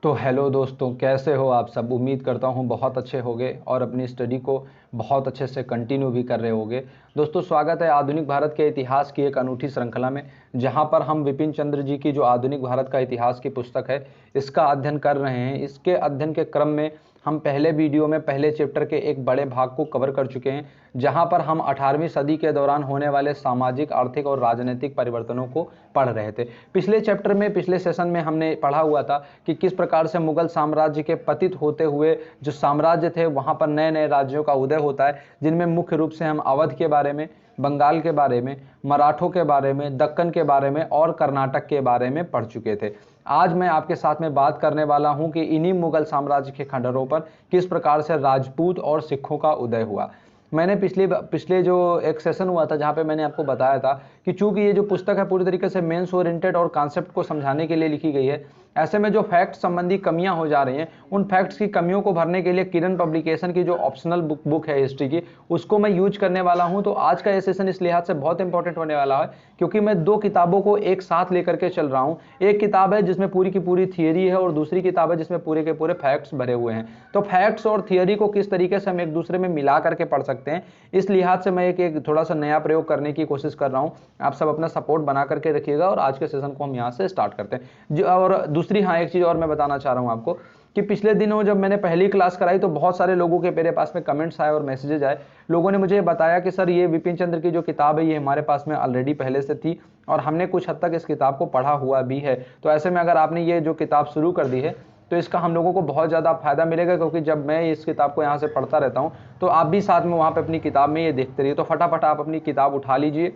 तो हेलो दोस्तों, कैसे हो आप सब। उम्मीद करता हूँ बहुत अच्छे होंगे और अपनी स्टडी को बहुत अच्छे से कंटिन्यू भी कर रहे होंगे। दोस्तों, स्वागत है आधुनिक भारत के इतिहास की एक अनूठी श्रृंखला में, जहाँ पर हम विपिन चंद्र जी की जो आधुनिक भारत का इतिहास की पुस्तक है इसका अध्ययन कर रहे हैं। इसके अध्ययन के क्रम में हम पहले वीडियो में पहले चैप्टर के एक बड़े भाग को कवर कर चुके हैं, जहां पर हम 18वीं सदी के दौरान होने वाले सामाजिक, आर्थिक और राजनीतिक परिवर्तनों को पढ़ रहे थे। पिछले चैप्टर में, पिछले सेशन में हमने पढ़ा हुआ था कि किस प्रकार से मुगल साम्राज्य के पतित होते हुए जो साम्राज्य थे वहां पर नए नए राज्यों का उदय होता है, जिनमें मुख्य रूप से हम अवध के बारे में, बंगाल के बारे में, मराठों के बारे में, दक्कन के बारे में और कर्नाटक के बारे में पढ़ चुके थे। आज मैं आपके साथ में बात करने वाला हूं कि इन्हीं मुगल साम्राज्य के खंडरों पर किस प्रकार से राजपूत और सिखों का उदय हुआ। मैंने पिछले जो एक सेशन हुआ था जहां पे मैंने आपको बताया था कि चूंकि ये जो पुस्तक है पूरी तरीके से मेंस ओरिएंटेड और कॉन्सेप्ट को समझाने के लिए लिखी गई है, ऐसे में जो फैक्ट संबंधी कमियां हो जा रही हैं, उन फैक्ट्स की कमियों को भरने के लिए किरण पब्लिकेशन की जो ऑप्शनल बुक है हिस्ट्री की, उसको मैं यूज करने वाला हूं। तो आज का ये सेशन इस लिहाज से बहुत इंपॉर्टेंट होने वाला है क्योंकि मैं दो किताबों को एक साथ लेकर के चल रहा हूं। एक किताब है जिसमें पूरी की पूरी थियरी है और दूसरी किताब है जिसमें पूरे के पूरे फैक्ट्स भरे हुए हैं। तो फैक्ट्स और थियरी को किस तरीके से हम एक दूसरे में मिला करके पढ़ सकते हैं, इस लिहाज से मैं एक थोड़ा सा नया प्रयोग करने की कोशिश कर रहा हूं। आप सब अपना सपोर्ट बना करके रखिएगा और आज के सेशन को हम यहाँ से स्टार्ट करते हैं। और दूसरी एक चीज और मैं बताना चाह रहा हूं आपको कि पिछले दिनों जब मैंने पहली क्लास कराई तो बहुत सारे लोगों के मेरे पास में कमेंट्स आए और मैसेजेस आए। लोगों ने मुझे बताया कि सर, ये विपिन चंद्र की जो किताब है ये हमारे पास में ऑलरेडी पहले से थी और हमने कुछ हद तक इस किताब को पढ़ा हुआ भी है। तो ऐसे में अगर आपने ये जो किताब शुरू कर दी है तो इसका हम लोगों को बहुत ज़्यादा फायदा मिलेगा, क्योंकि जब मैं इस किताब को यहाँ से पढ़ता रहता हूँ तो आप भी साथ में वहाँ पे अपनी किताब में ये देखते रहिए। तो फटाफट आप अपनी किताब उठा लीजिए,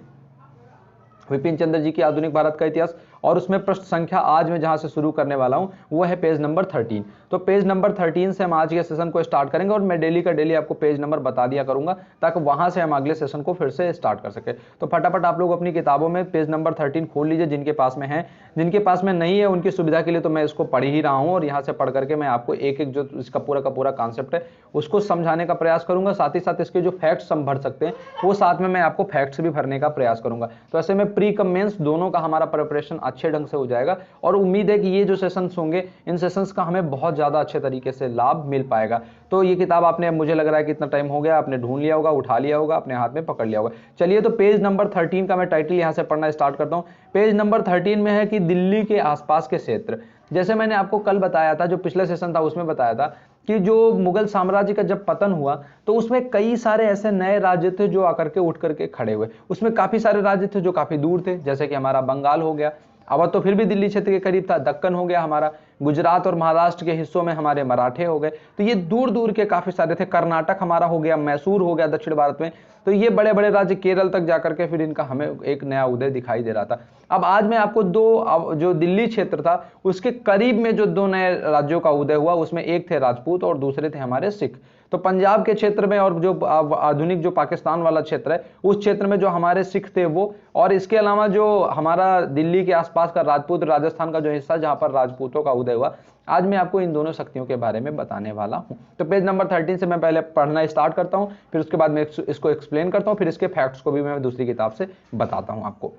विपिन चंद्र जी की आधुनिक भारत का इतिहास, और उसमें प्रश्न संख्या आज मैं जहां से शुरू करने वाला हूं वो है पेज नंबर 13। तो पेज नंबर 13 से हम आज के सेशन को स्टार्ट करेंगे और मैं डेली का डेली आपको पेज नंबर बता दिया करूंगा ताकि वहां से हम अगले सेशन को फिर से स्टार्ट कर सके। तो फटाफट आप लोग अपनी किताबों में पेज नंबर 13 खोल लीजिए, जिनके पास में है। जिनके पास में नहीं है उनकी सुविधा के लिए तो मैं इसको पढ़ ही रहा हूँ और यहाँ से पढ़ करके मैं आपको एक एक जो इसका पूरा का पूरा कॉन्सेप्ट है उसको समझाने का प्रयास करूंगा। साथ ही साथ इसके जो फैक्ट्स हम भर सकते हैं वो साथ में मैं आपको फैक्ट्स भी भरने का प्रयास करूंगा। तो ऐसे में प्री कम मेंस दोनों का हमारा प्रिपरेशन अच्छे ढंग से हो जाएगा और उम्मीद है कि ये जो सेशंस होंगे इन सेशंस का हमें बहुत ज्यादा अच्छे तरीके से लाभ मिल पाएगा। तो ये किताब आपने, मुझे लग रहा है कि इतना टाइम हो गया, आपने ढूंढ लिया होगा, उठा लिया होगा, अपने हाथ में पकड़ लिया होगा। चलिए, तो पेज नंबर 13 का मैं टाइटल यहां से पढ़ना स्टार्ट करता हूं। पेज नंबर 13 में है कि दिल्ली के आसपास के क्षेत्र। जैसे मैंने आपको कल बताया था, जो पिछले सेशन था उसमें बताया था कि जो मुगल साम्राज्य का जब पतन हुआ तो उसमें कई सारे ऐसे नए राज्य थे जो आकर के उठ करके खड़े हुए। उसमें काफी सारे राज्य थे जो काफी दूर थे, जैसे कि हमारा बंगाल हो गया, अब तो फिर भी दिल्ली क्षेत्र के करीब था, दक्कन हो गया हमारा, गुजरात और महाराष्ट्र के हिस्सों में हमारे मराठे हो गए। तो ये दूर दूर के काफी सारे थे। कर्नाटक हमारा हो गया, मैसूर हो गया दक्षिण भारत में। तो ये बड़े बड़े राज्य, केरल तक जाकर के फिर इनका हमें एक नया उदय दिखाई दे रहा था। अब आज मैं आपको जो दिल्ली क्षेत्र था उसके करीब में जो दो नए राज्यों का उदय हुआ, उसमें एक थे राजपूत और दूसरे थे हमारे सिख। तो पंजाब के क्षेत्र में और जो आधुनिक जो पाकिस्तान वाला क्षेत्र है उस क्षेत्र में जो हमारे सिख थे वो, और इसके अलावा जो हमारा दिल्ली के आसपास का राजपूत, राजस्थान का जो हिस्सा जहां पर राजपूतों का उदय हुआ, आज मैं आपको इन दोनों शक्तियों के बारे में बताने वाला हूं। तो पेज नंबर 13 से मैं पहले पढ़ना स्टार्ट करता हूं, फिर उसके बाद मैं इसको एक्सप्लेन करता हूं, फिर इसके फैक्ट्स को भी मैं दूसरी किताब से बताता हूं आपको।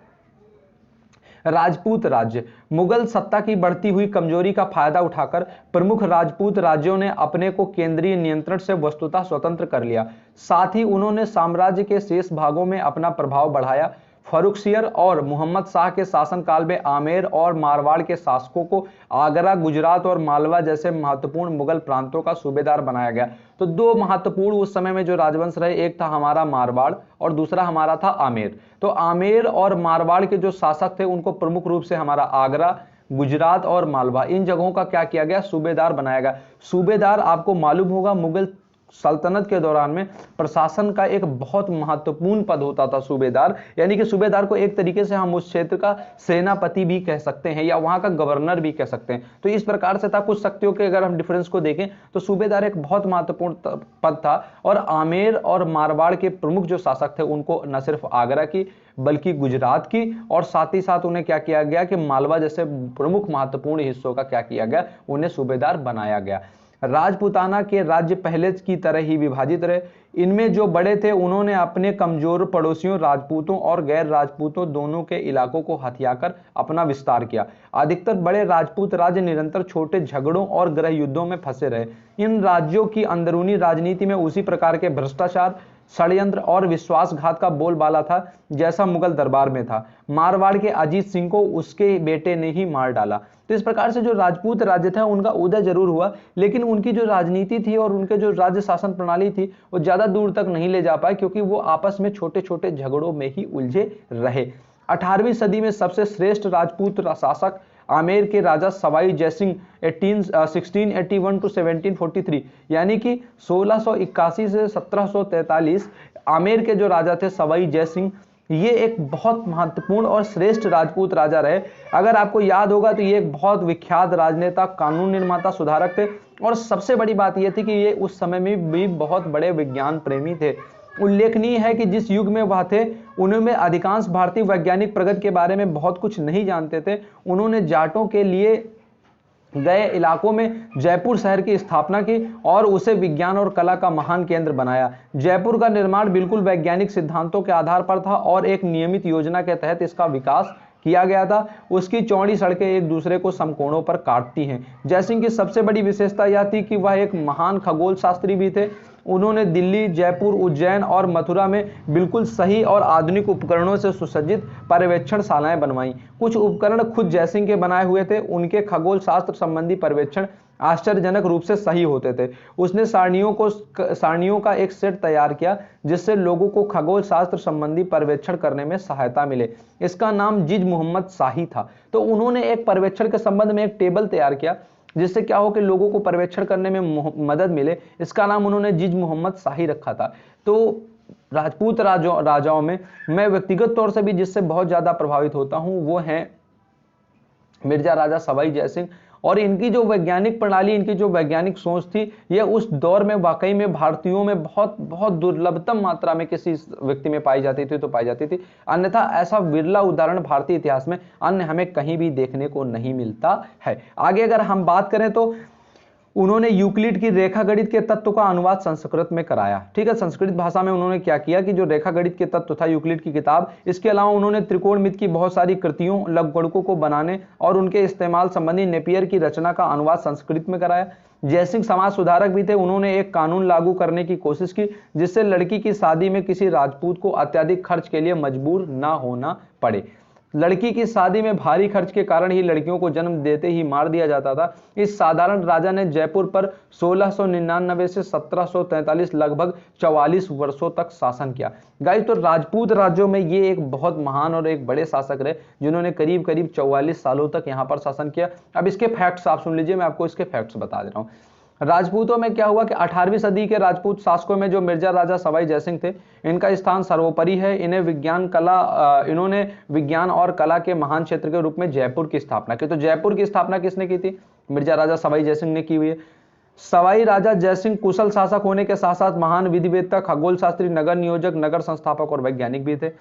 राजपूत राज्य। मुगल सत्ता की बढ़ती हुई कमजोरी का फायदा उठाकर प्रमुख राजपूत राज्यों ने अपने को केंद्रीय नियंत्रण से वस्तुतः स्वतंत्र कर लिया। साथ ही उन्होंने साम्राज्य के शेष भागों में अपना प्रभाव बढ़ाया। फर्रुखसियर और मोहम्मद शाह के शासनकाल में आमेर और मारवाड़ के शासकों को आगरा, गुजरात और मालवा जैसे महत्वपूर्ण मुगल प्रांतों का सूबेदार बनाया गया। तो दो महत्वपूर्ण उस समय में जो राजवंश रहे, एक था हमारा मारवाड़ और दूसरा हमारा था आमेर। तो आमेर और मारवाड़ के जो शासक थे उनको प्रमुख रूप से हमारा आगरा, गुजरात और मालवा, इन जगहों का क्या किया गया, सूबेदार बनाया गया। सूबेदार आपको मालूम होगा मुगल सल्तनत के दौरान में प्रशासन का एक बहुत महत्वपूर्ण पद होता था सूबेदार, यानी कि सूबेदार को एक तरीके से हम उस क्षेत्र का सेनापति भी कह सकते हैं या वहां का गवर्नर भी कह सकते हैं। तो इस प्रकार से था। कुछ शक्तियों के अगर हम डिफरेंस को देखें तो सूबेदार एक बहुत महत्वपूर्ण पद था। और आमेर और मारवाड़ के प्रमुख जो शासक थे उनको न सिर्फ आगरा की बल्कि गुजरात की, और साथ ही साथ उन्हें क्या किया गया कि मालवा जैसे प्रमुख महत्वपूर्ण हिस्सों का क्या किया गया, उन्हें सूबेदार बनाया गया। राजपूताना के राज्य पहले की तरह ही विभाजित रहे। इनमें जो बड़े थे उन्होंने अपने कमजोर पड़ोसियों राजपूतों और गैर राजपूतों दोनों के इलाकों को हथियाकर अपना विस्तार किया। अधिकतर बड़े राजपूत राज्य निरंतर छोटे झगड़ों और गृह युद्धों में फंसे रहे। इन राज्यों की अंदरूनी राजनीति में उसी प्रकार के भ्रष्टाचार, षड्यंत्र और विश्वासघात का बोलबाला था जैसा मुगल दरबार में था। मारवाड़ के अजीत सिंह को उसके बेटे ने ही मार डाला। तो इस प्रकार से जो राजपूत राज्य था उनका उदय जरूर हुआ, लेकिन उनकी जो राजनीति थी और उनके जो राज्य शासन प्रणाली थी वो ज्यादा दूर तक नहीं ले जा पाए, क्योंकि वो आपस में छोटे छोटे झगड़ों में ही उलझे रहे। 18वीं सदी में सबसे श्रेष्ठ राजपूत शासक आमेर के राजा सवाई जयसिंह 1681 टू 1743 यानी कि 1681 से 1743 आमेर के जो राजा थे सवाई जयसिंह, ये एक बहुत महत्वपूर्ण और श्रेष्ठ राजपूत राजा रहे। अगर आपको याद होगा तो ये एक बहुत विख्यात राजनेता, कानून निर्माता, सुधारक थे और सबसे बड़ी बात यह थी कि ये उस समय में भी बहुत बड़े विज्ञान प्रेमी थे। उल्लेखनीय है कि जिस युग में वह थे उनमें अधिकांश भारतीय वैज्ञानिक प्रगति के बारे में बहुत कुछ नहीं जानते थे। उन्होंने जाटों के लिए गए इलाकों में जयपुर शहर की स्थापना की और उसे विज्ञान और कला का महान केंद्र बनाया। जयपुर का निर्माण बिल्कुल वैज्ञानिक सिद्धांतों के आधार पर था और एक नियमित योजना के तहत इसका विकास किया गया था। उसकी चौड़ी सड़कें एक दूसरे को समकोणों पर काटती हैं। जयसिंह की सबसे बड़ी विशेषता यह थी कि वह एक महान खगोल शास्त्री भी थे। उन्होंने दिल्ली, जयपुर, उज्जैन और मथुरा में बिल्कुल सही और आधुनिक उपकरणों से सुसज्जित पर्यवेक्षणशालाएं बनवाई। कुछ उपकरण खुद जयसिंह के बनाए हुए थे। उनके खगोल शास्त्र संबंधी पर्यवेक्षण आश्चर्यजनक रूप से सही होते थे। उसने सारणियों का एक सेट तैयार किया जिससे लोगों को खगोल शास्त्र संबंधी पर्यवेक्षण करने में सहायता मिले। इसका नाम जिज मोहम्मद शाही था। तो उन्होंने एक पर्यवेक्षण के संबंध में एक टेबल तैयार किया जिससे क्या हो कि लोगों को पर्यवेक्षण करने में मदद मिले। इसका नाम उन्होंने जिज मोहम्मद शाही रखा था। तो राजपूत राजाओं में मैं व्यक्तिगत तौर से भी जिससे बहुत ज्यादा प्रभावित होता हूं वो है मिर्जा राजा सवाई जयसिंह। और इनकी जो वैज्ञानिक प्रणाली, इनकी जो वैज्ञानिक सोच थी, यह उस दौर में वाकई में भारतीयों में बहुत बहुत दुर्लभतम मात्रा में किसी व्यक्ति में पाई जाती थी तो पाई जाती थी। अन्यथा ऐसा विरला उदाहरण भारतीय इतिहास में अन्य हमें कहीं भी देखने को नहीं मिलता है। आगे अगर हम बात करें तो उन्होंने यूक्लिड की रेखा गणित के तत्व का अनुवाद संस्कृत में कराया। ठीक है, संस्कृत भाषा में उन्होंने क्या किया कि जो रेखा गणित के तत्व था यूक्लिड की किताब, इसके अलावा उन्होंने त्रिकोणमिति की बहुत सारी कृतियों, लघुगणकों को बनाने और उनके इस्तेमाल संबंधी नेपियर की रचना का अनुवाद संस्कृत में कराया। जयसिंह समाज सुधारक भी थे। उन्होंने एक कानून लागू करने की कोशिश की जिससे लड़की की शादी में किसी राजपूत को अत्यधिक खर्च के लिए मजबूर न होना पड़े। लड़की की शादी में भारी खर्च के कारण ही लड़कियों को जन्म देते ही मार दिया जाता था। इस साधारण राजा ने जयपुर पर 1699 से 1743 लगभग 44 वर्षों तक शासन किया। गाइस, तो राजपूत राज्यों में ये एक बहुत महान और एक बड़े शासक रहे जिन्होंने करीब करीब 44 सालों तक यहाँ पर शासन किया। अब इसके फैक्ट्स आप सुन लीजिए, मैं आपको इसके फैक्ट्स बता दे रहा हूँ। राजपूतों में क्या हुआ कि 18वीं सदी के राजपूत शासकों में जो मिर्जा राजा सवाई जयसिंह थे, इनका स्थान सर्वोपरि है। इन्होंने विज्ञान और कला के महान क्षेत्र के रूप में जयपुर की स्थापना की। तो जयपुर की स्थापना किसने की थी? मिर्जा राजा सवाई जयसिंह ने की हुई है। सवाई राजा जयसिंह कुशल शासक होने के साथ साथ महान विधिवेत्ता, खगोल शास्त्री, नगर नियोजक, नगर संस्थापक और वैज्ञानिक भी थे।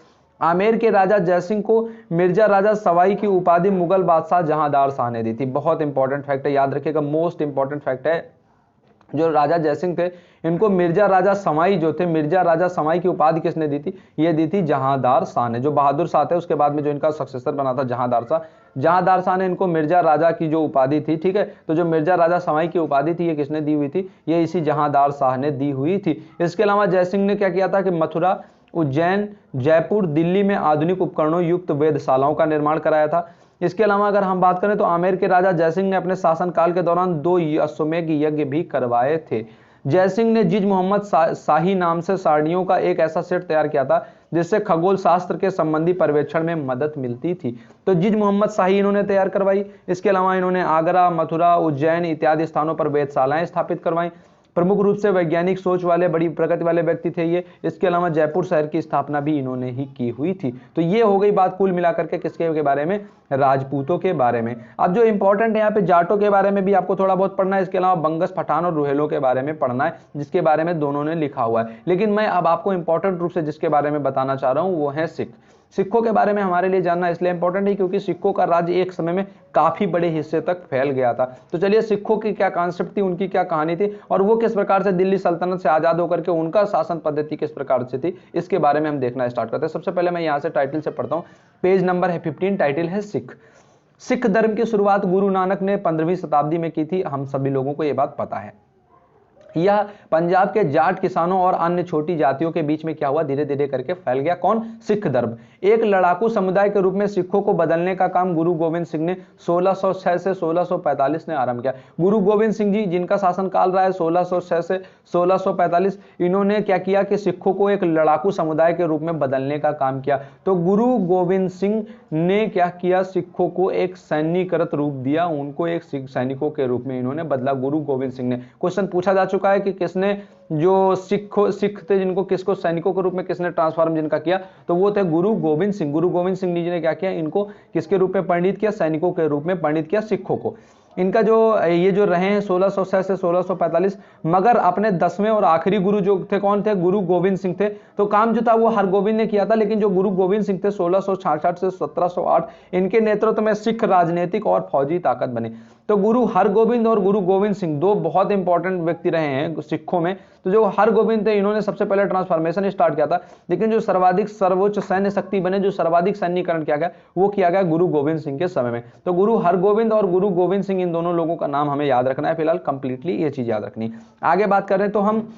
आमेर के राजा जयसिंह को मिर्जा राजा सवाई की उपाधि मुगल बादशाह जहांदार शाह ने दी थी। बहुत इंपॉर्टेंट फैक्ट है, याद रखिएगा, मोस्ट इंपॉर्टेंट फैक्ट है। जो राजा जयसिंह थे इनको मिर्जा राजा समाई जो थे, मिर्जा राजा समाई की उपाधि किसने दी थी? ये दी थी जहांदार शाह ने। जो बहादुर शाह थे उसके बाद में जो इनका सक्सेसर बना था जहांदार शाह, जहांदार शाह ने इनको मिर्जा राजा की जो उपाधि थी, ठीक है, तो जो मिर्जा राजा समाई की उपाधि थी ये किसने दी हुई थी? ये इसी जहांदार शाह ने दी हुई थी। इसके अलावा जयसिंह ने क्या किया था कि मथुरा, उज्जैन, जयपुर, दिल्ली में आधुनिक उपकरणों युक्त वेधशालाओं का निर्माण कराया था। इसके अलावा अगर हम बात करें तो आमेर के राजा जयसिंह ने अपने शासनकाल के दौरान 2 अश्वमेध यज्ञ भी करवाए थे। जयसिंह ने जिज मोहम्मद शाही नाम से सारणियों का एक ऐसा सेट तैयार किया था जिससे खगोल शास्त्र के संबंधी पर्यवेक्षण में मदद मिलती थी। तो जिज मोहम्मद शाही इन्होंने तैयार करवाई। इसके अलावा इन्होंने आगरा, मथुरा, उज्जैन इत्यादि स्थानों पर वेधशालाएं स्थापित करवाई। प्रमुख रूप से वैज्ञानिक सोच वाले, बड़ी प्रगति वाले व्यक्ति थे ये। इसके अलावा जयपुर शहर की स्थापना भी इन्होंने ही की हुई थी। तो ये हो गई बात कुल मिलाकर के किसके बारे में? राजपूतों के बारे में। अब जो इंपॉर्टेंट है यहाँ पे जाटों के बारे में भी आपको थोड़ा बहुत पढ़ना है। इसके अलावा बंगस, पठान और रुहेलों के बारे में पढ़ना है जिसके बारे में दोनों ने लिखा हुआ है। लेकिन मैं अब आपको इंपॉर्टेंट रूप से जिसके बारे में बताना चाह रहा हूँ वो है सिख। सिखों के बारे में हमारे लिए जानना इसलिए इंपॉर्टेंट है क्योंकि सिखों का राज्य एक समय में काफी बड़े हिस्से तक फैल गया था। तो चलिए सिखों की क्या कॉन्सेप्ट थी, उनकी क्या कहानी थी और वो किस प्रकार से दिल्ली सल्तनत से आजाद होकर के उनका शासन पद्धति किस प्रकार से थी, इसके बारे में हम देखना स्टार्ट करते हैं। सबसे पहले मैं यहाँ से टाइटल से पढ़ता हूँ, पेज नंबर है 15, टाइटल है सिख। सिख धर्म की शुरुआत गुरु नानक ने 15वीं शताब्दी में की थी, हम सभी लोगों को यह बात पता है। यह पंजाब के जाट किसानों और अन्य छोटी जातियों के बीच में क्या हुआ, धीरे धीरे करके फैल गया। कौन? सिख धर्म। एक लड़ाकू समुदाय के रूप में सिखों को बदलने का काम गुरु गोविंद सिंह ने 1606 से 1645 ने आरंभ किया। गुरु गोविंद सिंह जी जिनका शासन काल रहा है 1606 से 1645, इन्होंने क्या किया कि सिखों को एक लड़ाकू समुदाय के रूप में बदलने का काम किया। तो गुरु गोविंद सिंह ने क्या किया, सिखों को एक सैन्यकृत रूप दिया, उनको एक सैनिकों के रूप में इन्होंने बदला गुरु गोविंद सिंह ने। क्वेश्चन पूछा जा चुका है कि किसने, जो सिख थे जिनको किसको सैनिकों के रूप में किसने ट्रांसफॉर्म जिनका किया, तो वो थे गुरु गोविंद सिंह। गुरु गोविंद सिंह जी ने क्या किया, इनको किसके रूप में परिणित किया, सैनिकों के रूप में परिणित किया सिखों को। इनका ये जो रहे हैं 1606 से 1645, मगर अपने 10वें और आखिरी गुरु जो थे कौन थे, गुरु गोविंद सिंह थे। तो काम जो था वो हरगोविंद ने किया था, लेकिन जो गुरु गोविंद सिंह थे 1666 से 1708, इनके नेतृत्व में सिख राजनीतिक और फौजी ताकत बनी। तो गुरु हरगोविंद और गुरु गोविंद सिंह दो बहुत इंपॉर्टेंट व्यक्ति रहे हैं सिखों में। तो जो हरगोविंद थे इन्होंने सबसे पहले ट्रांसफॉर्मेशन स्टार्ट किया था, लेकिन जो सर्वाधिक सर्वोच्च सैन्य शक्ति बने, जो सर्वाधिक सैन्यकरण किया गया, वो किया गया गुरु गोविंद सिंह के समय में। तो गुरु हरगोविंद और गुरु गोविंद सिंह, इन दोनों लोगों का नाम हमें याद रखना है फिलहाल, कंप्लीटली ये चीज याद रखनी। आगे बात करें तो हम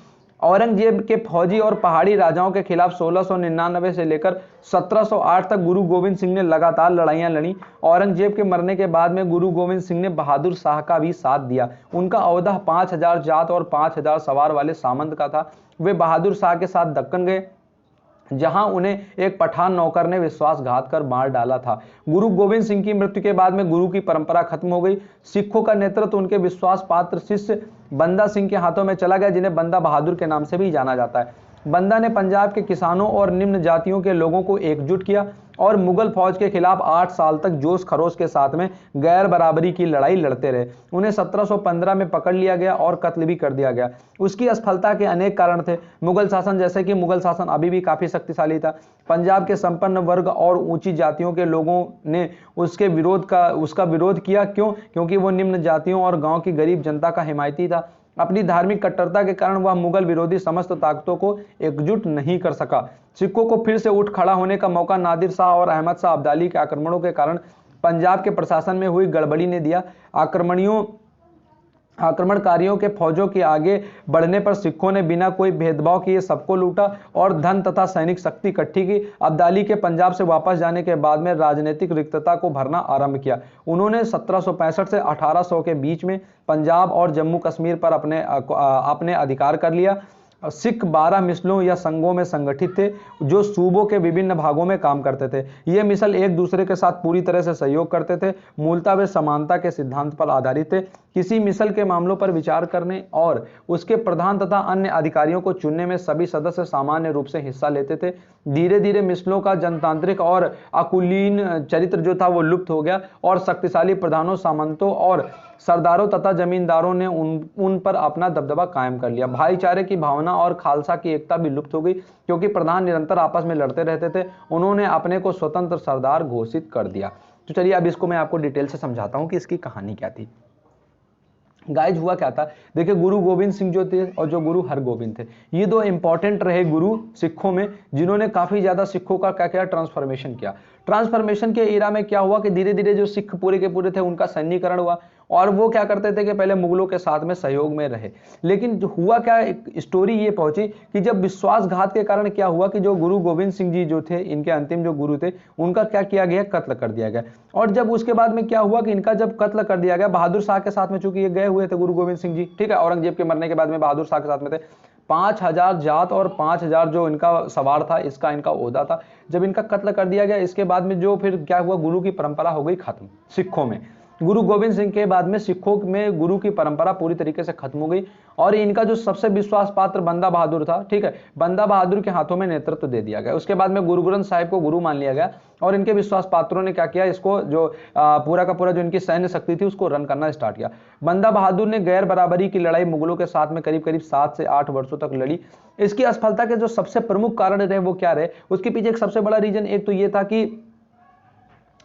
औरंगजेब के फौजी और पहाड़ी राजाओं के खिलाफ 1699 से लेकर 1708 तक गुरु गोविंद सिंह ने लगातार लड़ाइयां लड़ी। औरंगजेब के मरने के बाद में गुरु गोविंद सिंह ने बहादुर शाह का भी साथ दिया। उनका ओहदा 5000 जात और 5000 सवार वाले सामंत का था। वे बहादुर शाह के साथ दक्कन गए, जहां उन्हें एक पठान नौकर ने विश्वासघात कर मार डाला था। गुरु गोविंद सिंह की मृत्यु के बाद में गुरु की परंपरा खत्म हो गई। सिखों का नेतृत्व उनके विश्वास पात्र शिष्य बंदा सिंह के हाथों में चला गया, जिन्हें बंदा बहादुर के नाम से भी जाना जाता है। बंदा ने पंजाब के किसानों और निम्न जातियों के लोगों को एकजुट किया और मुगल फौज के खिलाफ 8 साल तक जोश खरोश के साथ में गैर बराबरी की लड़ाई लड़ते रहे। उन्हें 1715 में पकड़ लिया गया और कत्ल भी कर दिया गया। उसकी असफलता के अनेक कारण थे। मुगल शासन, जैसे कि मुगल शासन अभी भी काफी शक्तिशाली था, पंजाब के संपन्न वर्ग और ऊंची जातियों के लोगों ने उसका विरोध किया। क्यों? क्योंकि वो निम्न जातियों और गांव की गरीब जनता का हिमायती था। अपनी धार्मिक कट्टरता के कारण वह मुगल विरोधी समस्त ताकतों को एकजुट नहीं कर सका। सिखों को फिर से उठ खड़ा होने का मौका नादिर शाह और अहमद शाह अब्दाली के आक्रमणों के कारण पंजाब के प्रशासन में हुई गड़बड़ी ने दिया। आक्रमणकारियों के फौजों के आगे बढ़ने पर सिखों ने बिना कोई भेदभाव किए सबको लूटा और धन तथा सैनिक शक्ति इकट्ठी की। अब्दाली के पंजाब से वापस जाने के बाद में राजनीतिक रिक्तता को भरना आरंभ किया। उन्होंने 1765 से 1800 के बीच में पंजाब और जम्मू कश्मीर पर अपने अधिकार कर लिया। सिख 12 मिसलों या संघों में संगठित थे, जो सूबों के विभिन्न भागों में काम करते थे। ये मिसल एक दूसरे के साथ पूरी तरह से सहयोग करते थे। मूलतः वे समानता के सिद्धांत पर आधारित थे। किसी मिसल के मामलों पर विचार करने और उसके प्रधान तथा अन्य अधिकारियों को चुनने में सभी सदस्य सामान्य रूप से हिस्सा लेते थे। धीरे धीरे मिसलों का जनतांत्रिक और अकुलीन चरित्र जो था वो लुप्त हो गया और शक्तिशाली प्रधानों, सामंतों और सरदारों तथा जमींदारों ने उन पर अपना दबदबा कायम कर लिया। भाईचारे की भावना और खालसा की एकता भी लुप्त हो गई, क्योंकि प्रधान निरंतर आपस में लड़ते रहते थे। उन्होंने अपने को स्वतंत्र सरदार घोषित कर दिया। तो चलिए अब इसको मैं आपको डिटेल से समझाता हूं कि इसकी कहानी क्या थी। गाइज हुआ क्या था, देखिए गुरु गोविंद सिंह जो थे और जो गुरु हरगोविंद थे, ये दो इंपॉर्टेंट रहे गुरु सिखों में, जिन्होंने काफी ज्यादा सिखों का क्या किया, ट्रांसफॉर्मेशन किया। ट्रांसफॉर्मेशन के एरा में क्या हुआ कि धीरे धीरे जो सिख पूरे के पूरे थे उनका सैन्यकरण हुआ और वो क्या करते थे कि पहले मुगलों के साथ में सहयोग में रहे। लेकिन हुआ क्या, एक स्टोरी ये पहुंची कि जब विश्वासघात के कारण क्या हुआ कि जो गुरु गोविंद सिंह जी जो थे, इनके अंतिम जो गुरु थे, उनका क्या किया गया, कत्ल कर दिया गया। और जब उसके बाद में क्या हुआ कि इनका जब कत्ल कर दिया गया, बहादुर शाह के साथ में, चूंकि ये गए हुए थे गुरु गोविंद सिंह जी, ठीक है, औरंगजेब के मरने के बाद में बहादुर शाह के साथ में थे। 5000 जात और 5000 जो इनका सवार था, इसका इनका ओहदा था। जब इनका कत्ल कर दिया गया, इसके बाद में जो फिर क्या हुआ, गुरु की परंपरा हो गई खत्म सिखों में। गुरु गोविंद सिंह के बाद में सिखों में गुरु की परंपरा पूरी तरीके से खत्म हो गई और इनका जो सबसे विश्वास पात्र बंदा बहादुर था, ठीक है, बंदा बहादुर के हाथों में नेतृत्व दे दिया गया। उसके बाद में गुरु ग्रंथ साहिब को गुरु मान लिया गया और इनके विश्वास पात्रों ने क्या किया, इसको जो पूरा का पूरा जो इनकी सैन्य शक्ति थी उसको रन करना स्टार्ट किया। बंदा बहादुर ने गैर बराबरी की लड़ाई मुगलों के साथ में करीब करीब 7 से 8 वर्षों तक लड़ी। इसकी असफलता के जो सबसे प्रमुख कारण रहे वो क्या रहे, उसके पीछे एक सबसे बड़ा रीजन एक तो ये था कि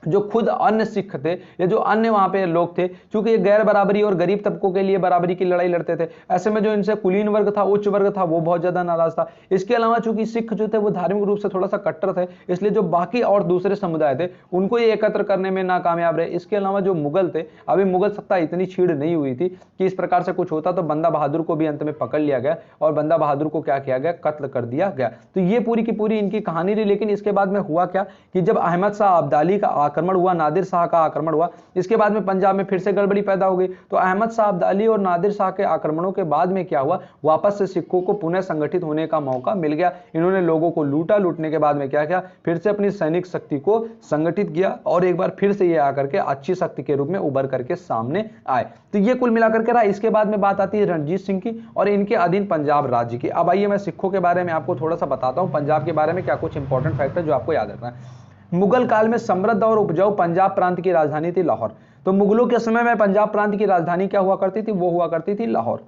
जो खुद अन्य सिख थे या जो अन्य वहां पे लोग थे, क्योंकि ये गैर बराबरी और गरीब तबकों के लिए बराबरी की लड़ाई लड़ते थे, ऐसे में जो इनसे कुलीन वर्ग था, उच्च वर्ग था, वो बहुत ज्यादा नाराज था। इसके अलावा चूंकि सिख जो थे वो धार्मिक रूप से थोड़ा सा कट्टर थे, इसलिए जो बाकी और दूसरे समुदाय थे उनको ये एकत्र करने में नाकामयाब रहे। इसके अलावा जो मुगल थे, अभी मुगल सत्ता इतनी छीड़ नहीं हुई थी कि इस प्रकार से कुछ होता, तो बंदा बहादुर को भी अंत में पकड़ लिया गया और बंदा बहादुर को क्या किया गया, कत्ल कर दिया गया। तो ये पूरी की पूरी इनकी कहानी रही। लेकिन इसके बाद में हुआ क्या कि जब अहमद शाह अब्दाली का आक्रमण हुआ, नादिर शाह का आक्रमण हुआ, इसके बाद में पंजाब में फिर से गड़बड़ी पैदा हो गई। तो अहमद शाह अब्दाली और नादिर शाह के आक्रमणों के बाद में क्या हुआ, वापस से सिखों को पुनः संगठित होने का मौका मिल गया। इन्होंने लोगों को लूटा, लूटने के बाद में क्या किया, फिर से अपनी सैनिक शक्ति को संगठित किया और एक बार फिर से ये आकर के अच्छी शक्ति के रूप में उभर करके सामने आए। तो ये कुल मिलाकर के रहा। इसके बाद में बात आती है रणजीत सिंह की और इनके अधीन पंजाब राज्य की। अब आइए मैं सिखों के बारे में आपको थोड़ा सा बताता हूं, पंजाब के बारे में क्या कुछ इंपॉर्टेंट फैक्ट है जो आपको याद रखना है। मुगल काल में समृद्ध और उपजाऊ पंजाब प्रांत की राजधानी थी लाहौर। तो मुगलों के समय में पंजाब प्रांत की राजधानी क्या हुआ करती थी, वो हुआ करती थी लाहौर।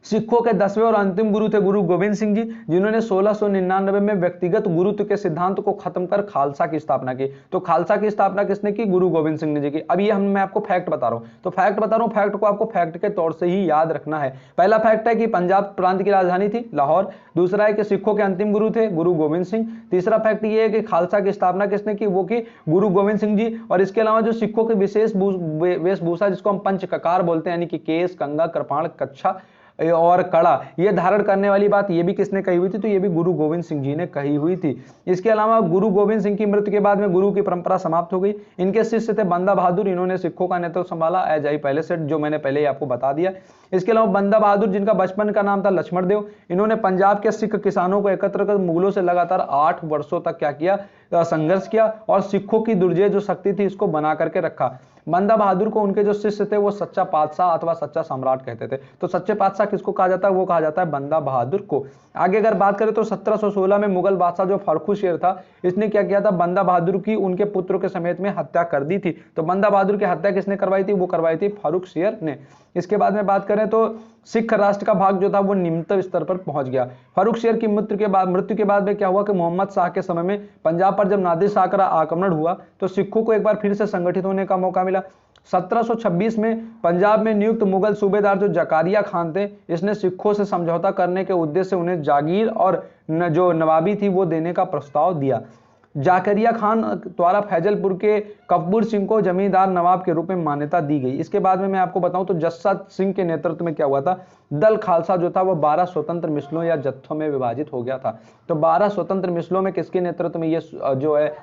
सिखों के 10वें और अंतिम गुरु थे गुरु गोविंद सिंह जी, जिन्होंने 1699 में व्यक्तिगत गुरुत्व के सिद्धांत को खत्म कर खालसा की स्थापना की। तो खालसा की स्थापना किसने की, गुरु गोविंद सिंह ने जी की। अब ये मैं आपको फैक्ट बता रहा हूं, तो फैक्ट बता रहा हूं, फैक्ट को आपको फैक्ट के तौर से ही याद रखना है। पहला फैक्ट है कि पंजाब प्रांत की राजधानी थी लाहौर। दूसरा है कि सिखों के अंतिम गुरु थे गुरु गोविंद सिंह। तीसरा फैक्ट ये है कि खालसा की स्थापना किसने की, वो की गुरु गोविंद सिंह जी। और इसके अलावा जो सिखों की विशेष वेशभूषा जिसको हम पंचककार बोलते हैं, यानी कि केस, कंगा, कृपाण, कच्छा और कड़ा, ये धारण करने वाली बात ये भी किसने कही हुई थी, तो ये भी गुरु गोविंद सिंह जी ने कही हुई थी। इसके अलावा गुरु गोविंद सिंह की मृत्यु के बाद में गुरु की परंपरा समाप्त हो गई। इनके शिष्य थे बंदा बहादुर, इन्होंने सिखों का नेतृत्व संभाला, एज आई पहले से जो मैंने पहले ही आपको बता दिया। इसके अलावा बंदा बहादुर, जिनका बचपन का नाम था लक्ष्मण देव, इन्होंने पंजाब के सिख किसानों को एकत्र कर मुगलों से लगातार 8 वर्षों तक क्या किया, संघर्ष किया और सिखों की दुर्जय जो शक्ति थी इसको बना करके रखा। बंदा बहादुर को उनके जो शिष्य थे वो सच्चा पातशाह अथवा सच्चा सम्राट कहते थे। तो सच्चे पातशाह किसको कहा जाता है, वो कहा जाता है बंदा बहादुर को। आगे अगर बात करें तो 1716 में मुगल बादशाह जो फर्रुखशेर था, इसने क्या किया था, बंदा बहादुर की उनके पुत्रों के समेत में हत्या कर दी थी। तो बंदा बहादुर की हत्या किसने करवाई थी, वो करवाई थी फर्रुखशेर ने। इसके बाद में बात करें तो सिख राष्ट्र का भाग जो था वो निम्नतम स्तर पर पहुंच गया। फर्रुखशेर की मृत्यु के बाद में क्या हुआ कि मोहम्मद शाह के समय में पंजाब पर जब नादिर शाह का आक्रमण हुआ तो सिखों को एक बार फिर से संगठित होने का मौका मिला। 1726 में पंजाब में नियुक्त मुगल सूबेदार जो जकारिया खान थे, इसने सिखों से समझौता करने के उद्देश्य से उन्हें जागीर और जो नवाबी थी वो देने का प्रस्ताव दिया। जाकरिया खान द्वारा फैजलपुर के कपूर सिंह को जमींदार नवाब के रूप में मान्यता दी गई। इसके बाद में मैं आपको बताऊं तो जस्सा सिंह के नेतृत्व में क्या हुआ था, दल खालसा जो था वो 12 स्वतंत्र मिसलों या जत्थों में विभाजित हो गया था। तो 12 स्वतंत्र मिसलों में किसके नेतृत्व में ये जो है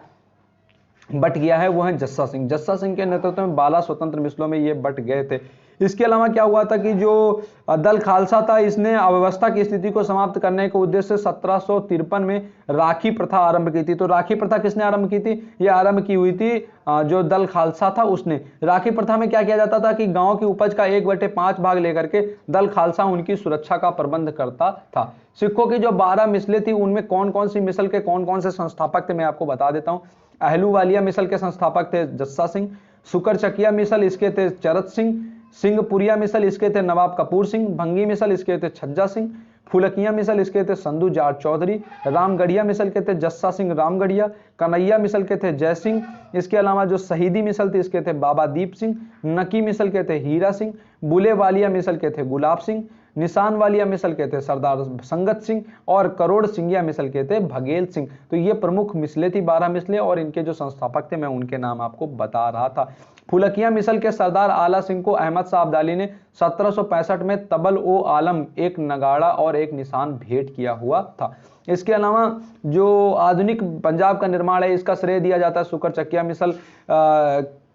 बट गया है, वो है जस्सा सिंह। जस्सा सिंह के नेतृत्व में 12 स्वतंत्र मिसलों में ये बट गए थे। इसके अलावा क्या हुआ था कि जो दल खालसा था, इसने अव्यवस्था की स्थिति को समाप्त करने के उद्देश्य से 1753 में राखी प्रथा आरंभ की थी। तो राखी प्रथा किसने आरंभ की थी, ये आरंभ की हुई थी जो दल खालसा था उसने। राखी प्रथा में क्या किया जाता था कि गांव की उपज का 1/5 भाग लेकर के दल खालसा उनकी सुरक्षा का प्रबंध करता था। सिखों की जो 12 मिसलें थी उनमें कौन कौन सी मिसल के कौन कौन से संस्थापक थे मैं आपको बता देता हूं। अहलूवालिया मिसल के संस्थापक थे जस्सा सिंह, सुकर चकिया मिसल इसके थे चरत सिंह, सिंहपुरिया मिसल इसके थे नवाब कपूर सिंह, भंगी मिसल इसके थे छज्जा सिंह, फुलकिया मिसल इसके थे संधू जाट चौधरी, रामगढ़िया मिसल के थे जस्सा सिंह रामगढ़िया, कन्हैया मिसल के थे जय सिंह। इसके अलावा जो शहीदी मिसल थी इसके थे बाबा दीप सिंह, नकी मिसल के थे हीरा सिंह, बुले वालिया मिसल के थे गुलाब सिंह, निशान वालिया मिसल के थे सरदार संगत सिंह और करोड़ सिंगिया मिसल के थे भगेल सिंह। तो ये प्रमुख मिसलें थी, 12 मिसलें, और इनके जो संस्थापक थे मैं उनके नाम आपको बता रहा था। फुलकिया मिसल के सरदार आला सिंह को अहमद शाह अब्दाली ने 1765 में तबल ओ आलम, एक नगाड़ा और एक निशान भेंट किया हुआ था। इसके अलावा जो आधुनिक पंजाब का निर्माण है इसका श्रेय दिया जाता है सुकर चकिया मिसल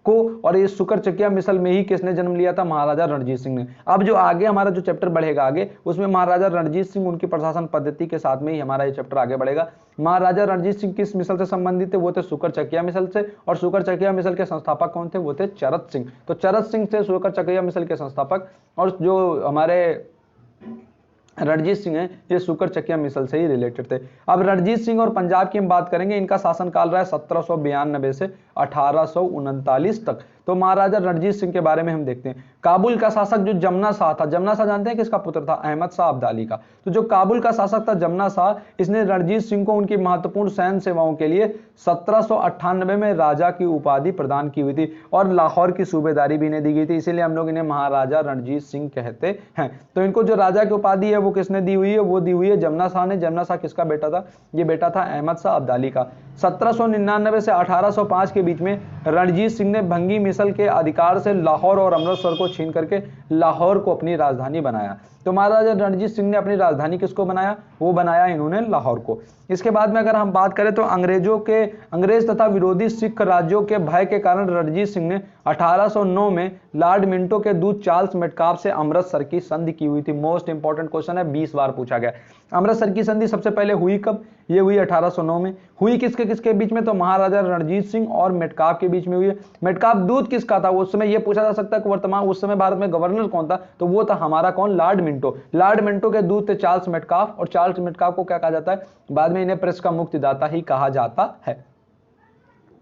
को, और ये सुकरचकिया मिसल में ही किसने जन्म लिया था? महाराजा रणजीत सिंह ने। अब जो आगे हमारा जो चैप्टर बढ़ेगा आगे, उसमें महाराजा रणजीत सिंह उनकी प्रशासन पद्धति के साथ में ही हमारा ये चैप्टर आगे बढ़ेगा। महाराजा रणजीत सिंह किस मिसल से संबंधित थे? वो थे सुकरचकिया मिसल से, और सुकरचकिया मिसल के संस्थापक कौन थे? वो थे चरत सिंह। तो चरत सिंह थे सुकरचकिया मिसल के संस्थापक, और जो हमारे रणजीत सिंह हैं ये सुकरचकिया मिसल से ही रिलेटेड थे। अब रणजीत सिंह और पंजाब की हम बात करेंगे। इनका शासनकाल रहा है 1792 से 1839 तक। तो महाराजा रणजीत सिंह के बारे में हम देखते हैं। काबुल का शासक जो जमना शाह था, जमना शाह जानते हैं किसका पुत्र था? अहमद शाह अब्दाली का। तो जो काबुल का शासक था जमना शाह, इसने रणजीत सिंह को उनकी महत्वपूर्ण सैन्य सेवाओं के लिए 1798 में राजा की उपाधि प्रदान की हुई थी, और लाहौर की सूबेदारी भी इन्हें दी गई थी। इसीलिए हम लोग इन्हें महाराजा रणजीत सिंह कहते हैं। तो इनको जो राजा की उपाधि है वो किसने दी हुई है? वो दी हुई है जमना शाह ने। जमना शाह किसका बेटा था? ये बेटा था अहमद शाह अब्दाली का। 1799 से 1805 के बीच में रणजीत सिंह ने भंगी मिसल के अधिकार से लाहौर और अमृतसर को छीन करके लाहौर को अपनी राजधानी बनाया। तो महाराजा रणजीत सिंह ने अपनी राजधानी किसको बनाया? वो बनाया इन्होंने लाहौर को। इसके बाद में अगर हम बात करें तो अंग्रेज तथा विरोधी सिख राज्यों के भय के कारण रणजीत सिंह ने 1809 में लॉर्ड मिंटो के दूत चार्ल्स मेटकाफ से अमृतसर की संधि की हुई थी। मोस्ट इंपॉर्टेंट क्वेश्चन है, 20 बार पूछा गया। अमृतसर की संधि सबसे पहले हुई कब? ये हुई 1809 में। हुई किसके किसके बीच में? तो महाराजा रणजीत सिंह और मेटकाफ के बीच में हुई है। मेटकाफ दूत किसका था? उस समय यह पूछा जा सकता है कि वर्तमान उस समय भारत में गवर्नर कौन था? तो वो था हमारा कौन? Lord Minto. लॉर्ड मिंटो के दूत थे चार्ल्स मेटकाफ, और चार्ल्स मेटकाफ को क्या कहा जाता है? बाद में इन्हें प्रेस का मुक्तिदाता ही कहा जाता है।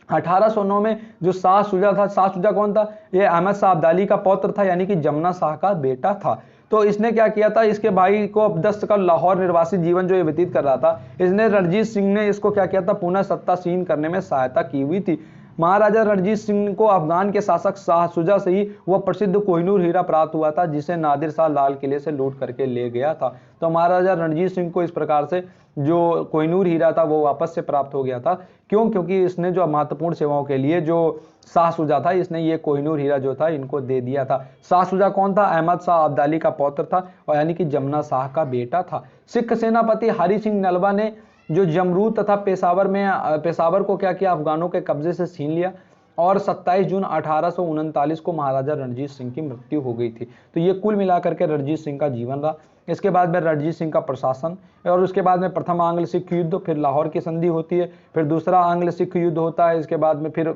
1809 में जो शाह शुजा था, शाह शुजा कौन था? ये अहमद शाह अब्दाली का पौत्र था, यानी कि जमना शाह का बेटा था। तो इसने क्या किया था? इसके भाई को अपदस्थ कर लाहौर निर्वासित जीवन जो ये व्यतीत कर रहा था, इसने रणजीत सिंह ने इसको क्या किया था? पुनः सत्तासीन करने में सहायता की हुई थी। महाराजा रणजीत सिंह को अफगान के शासक शाह शुजा से ही वह प्रसिद्ध कोहिनूर हीरा प्राप्त हुआ था, जिसे नादिर शाह लाल किले से लूट करके ले गया था। तो महाराजा रणजीत सिंह को इस प्रकार से जो कोहिनूर हीरा था वो वापस से प्राप्त हो गया था। क्यों? क्योंकि इसने जो महत्वपूर्ण सेवाओं के लिए जो शाह शुजा था, इसने ये कोहिनूर हीरा जो था इनको दे दिया था। शाह शुजा कौन था? अहमद शाह अब्दाली का पौत्र था, और यानी कि जमना शाह का बेटा था। सिख सेनापति हरि सिंह नलवा ने जो जमरूद तथा पेशावर को क्या किया? अफगानों के कब्जे से छीन लिया, और 27 जून 1839 को महाराजा रणजीत सिंह की मृत्यु हो गई थी। तो ये कुल मिलाकर के रणजीत सिंह का जीवन रहा। इसके बाद में रणजीत सिंह का प्रशासन, और उसके बाद में प्रथम आंग्ल सिख युद्ध, फिर लाहौर की संधि होती है, फिर दूसरा आंग्ल सिख युद्ध होता है। इसके बाद में फिर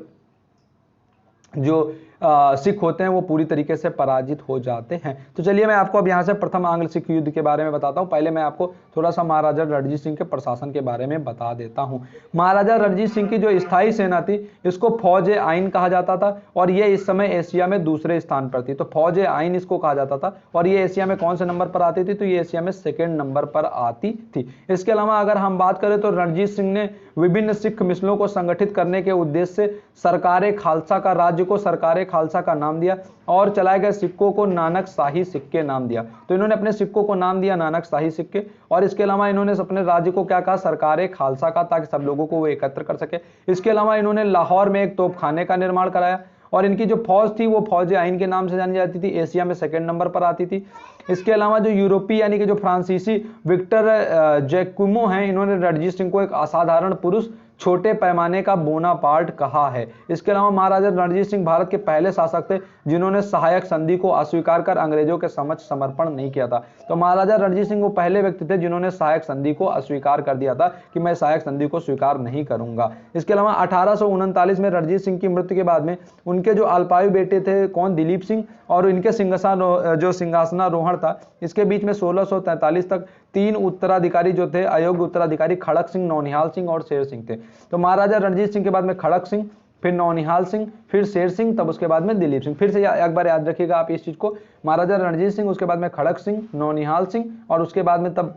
जो सिख होते हैं वो पूरी तरीके से पराजित हो जाते हैं। तो चलिए मैं आपको अब यहाँ से प्रथम आंग्ल सिख युद्ध के बारे में बताता हूँ। पहले मैं आपको थोड़ा सा महाराजा रणजीत सिंह के प्रशासन के बारे में बता देता हूँ। महाराजा रणजीत सिंह की जो स्थायी सेना थी इसको फौज ए आइन कहा जाता था, और ये इस समय एशिया में दूसरे स्थान पर थी। तो फौज ए आइन इसको कहा जाता था, और ये एशिया में कौन से नंबर पर आती थी? तो ये एशिया में 2nd नंबर पर आती थी। इसके अलावा अगर हम बात करें तो रणजीत सिंह ने विभिन्न सिख मिसलों को संगठित करने के उद्देश्य से सरकारे खालसा का राज्य को सरकारे खालसा का नाम दिया, और चलाए गए सिक्कों को नानक शाही सिक्के नाम दिया। तो इन्होंने अपने सिक्कों को नाम दिया नानक शाही सिक्के, और इसके अलावा इन्होंने अपने राज्य को क्या कहा? सरकारे खालसा का, ताकि सब लोगों को वो एकत्र कर सके। इसके अलावा इन्होंने लाहौर में एक तोपखाने का निर्माण कराया, और इनकी जो फौज थी वो फौज आइन के नाम से जानी जाती थी, एशिया में 2nd नंबर पर आती थी। इसके अलावा जो यूरोपीय यानी कि जो फ्रांसीसी विक्टर जैकुमो हैं, इन्होंने रणजीत सिंह को एक असाधारण पुरुष, छोटे पैमाने का बोनापार्ट कहा है। इसके अलावा महाराजा रणजीत सिंह भारत के पहले शासक थे जिन्होंने सहायक संधि को अस्वीकार कर अंग्रेजों के समक्ष समर्पण नहीं किया था। तो महाराजा रणजीत सिंह वो पहले व्यक्ति थे जिन्होंने सहायक संधि को अस्वीकार कर दिया था कि मैं सहायक संधि को स्वीकार नहीं करूंगा। इसके अलावा 1839 में रणजीत सिंह की मृत्यु के बाद में उनके जो अल्पायु बेटे थे कौन? दिलीप सिंह, और इनके सिंहासनारोहण था इसके बीच में 1643 तक 3 उत्तराधिकारी जो थे, अयोग्य उत्तराधिकारी खड़क सिंह, नौनिहाल सिंह और शेर सिंह थे। तो महाराजा रणजीत सिंह के बाद में खड़क सिंह, फिर नौनिहाल सिंह, फिर शेर सिंह, तब उसके बाद में दिलीप सिंह। फिर से एक बार याद रखिएगा आप इस चीज को, महाराजा रणजीत सिंह, उसके बाद में खड़क सिंह, नौनिहाल सिंह, और उसके बाद में तब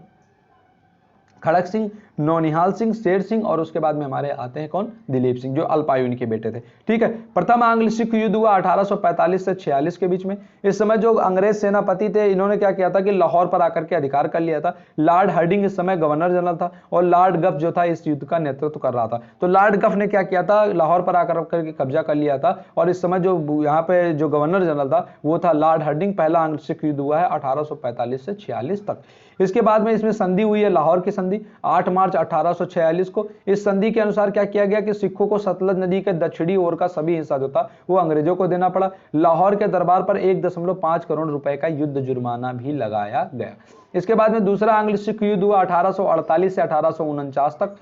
खड़क सिंह, नौनिहाल सिंह, शेर सिंह, और उसके बाद में हमारे आते हैं कौन? दिलीप सिंह, जो अल्पायु इनके बेटे थे। ठीक है। प्रथम आंग्ल सिख युद्ध हुआ 1845 से 46 के बीच में। इस समय जो अंग्रेज सेनापति थे इन्होंने क्या किया था कि लाहौर पर आकर के अधिकार कर लिया था। लॉर्ड हार्डिंग इस समय गवर्नर जनरल था, और लॉर्ड गफ जो था इस युद्ध का नेतृत्व कर रहा था। तो लॉर्ड गफ ने क्या किया था? लाहौर पर आकर करके कब्जा कर लिया था, और इस समय जो यहाँ पे जो गवर्नर जनरल था वो था लॉर्ड हार्डिंग। पहला आंग्ल सिख युद्ध हुआ है 1845 से 46 तक। इसके बाद में इसमें संधि हुई है लाहौर की संधि। 8 मार्च मार्च 1846 को। इस संधि के अनुसार क्या किया गया कि सिखों को सतलज नदी के दक्षिणी ओर का सभी हिस्सा जो था वो अंग्रेजों को देना पड़ा। लाहौर के दरबार पर 1.5 करोड़ रुपए का युद्ध जुर्माना भी लगाया गया। इसके बाद में दूसरा आंग्ल सिख युद्ध हुआ 1848 से 1849 तक।